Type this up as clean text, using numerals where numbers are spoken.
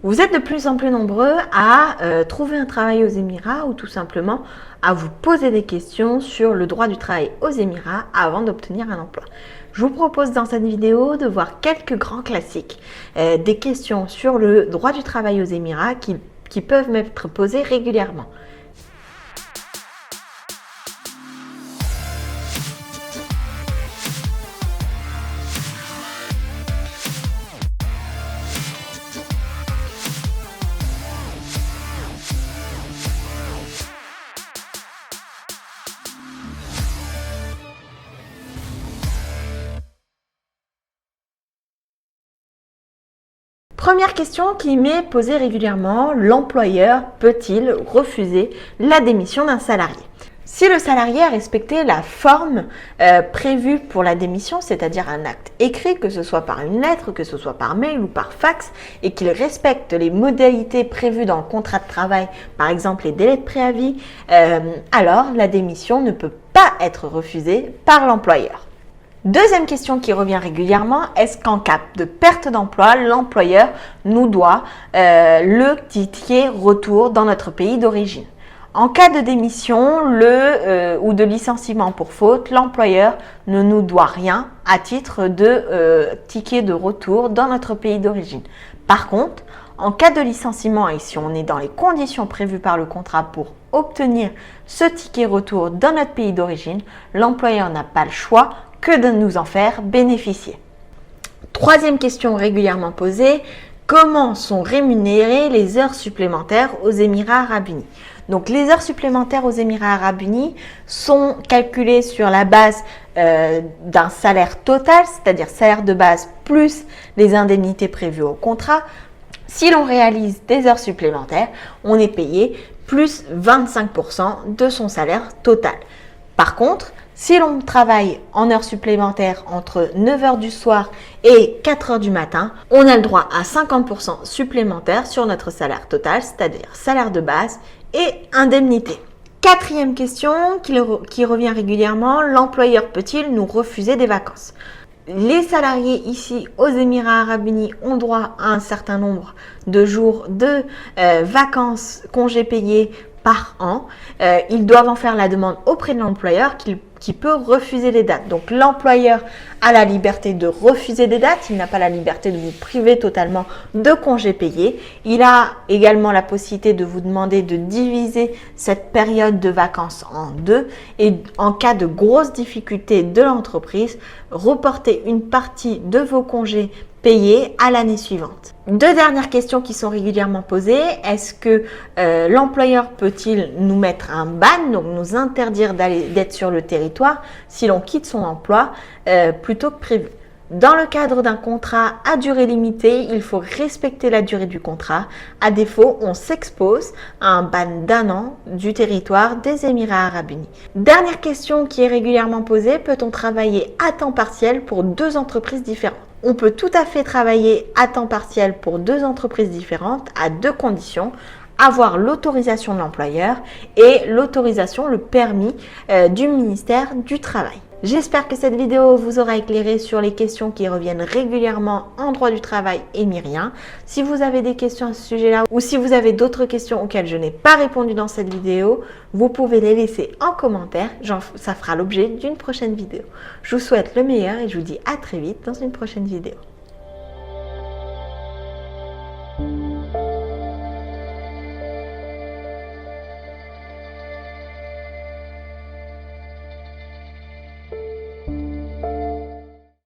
Vous êtes de plus en plus nombreux à trouver un travail aux Émirats ou tout simplement à vous poser des questions sur le droit du travail aux Émirats avant d'obtenir un emploi. Je vous propose dans cette vidéo de voir quelques grands classiques, des questions sur le droit du travail aux Émirats qui peuvent m'être posées régulièrement. Première question qui m'est posée régulièrement, l'employeur peut-il refuser la démission d'un salarié? Si le salarié a respecté la forme prévue pour la démission, c'est-à-dire un acte écrit, que ce soit par une lettre, que ce soit par mail ou par fax, et qu'il respecte les modalités prévues dans le contrat de travail, par exemple les délais de préavis, alors la démission ne peut pas être refusée par l'employeur. Deuxième question qui revient régulièrement, est-ce qu'en cas de perte d'emploi, l'employeur nous doit le ticket retour dans notre pays d'origine? En cas de démission ou de licenciement pour faute, l'employeur ne nous doit rien à titre de ticket de retour dans notre pays d'origine. Par contre, en cas de licenciement et si on est dans les conditions prévues par le contrat pour obtenir ce ticket retour dans notre pays d'origine, l'employeur n'a pas le choix que de nous en faire bénéficier. Troisième question régulièrement posée, comment sont rémunérées les heures supplémentaires aux Émirats Arabes Unis? Donc les heures supplémentaires aux Émirats Arabes Unis sont calculées sur la base d'un salaire total, c'est-à-dire salaire de base plus les indemnités prévues au contrat. Si l'on réalise des heures supplémentaires, on est payé plus 25% de son salaire total. Par contre, si l'on travaille en heures supplémentaires entre 9h du soir et 4h du matin, on a le droit à 50% supplémentaires sur notre salaire total, c'est-à-dire salaire de base et indemnité. Quatrième question qui revient régulièrement, l'employeur peut-il nous refuser des vacances? Les salariés ici aux Émirats Arabes Unis ont droit à un certain nombre de jours de vacances, congés payés par an. Ils doivent en faire la demande auprès de l'employeur qui peut refuser les dates. Donc l'employeur a la liberté de refuser des dates, il n'a pas la liberté de vous priver totalement de congés payés. Il a également la possibilité de vous demander de diviser cette période de vacances en deux et en cas de grosses difficultés de l'entreprise, reporter une partie de vos congés payés à l'année suivante. Deux dernières questions qui sont régulièrement posées. Est-ce que l'employeur peut-il nous mettre un ban, donc nous interdire d'être sur le territoire si l'on quitte son emploi plutôt que prévu? Dans le cadre d'un contrat à durée limitée, il faut respecter la durée du contrat. À défaut, on s'expose à un ban d'1 an du territoire des Émirats Arabes Unis. Dernière question qui est régulièrement posée, peut-on travailler à temps partiel pour deux entreprises différentes? On peut tout à fait travailler à temps partiel pour deux entreprises différentes à deux conditions. Avoir l'autorisation de l'employeur et l'autorisation, le permis du ministère du Travail. J'espère que cette vidéo vous aura éclairé sur les questions qui reviennent régulièrement en droit du travail émirien. Si vous avez des questions à ce sujet-là ou si vous avez d'autres questions auxquelles je n'ai pas répondu dans cette vidéo, vous pouvez les laisser en commentaire. Ça fera l'objet d'une prochaine vidéo. Je vous souhaite le meilleur et je vous dis à très vite dans une prochaine vidéo.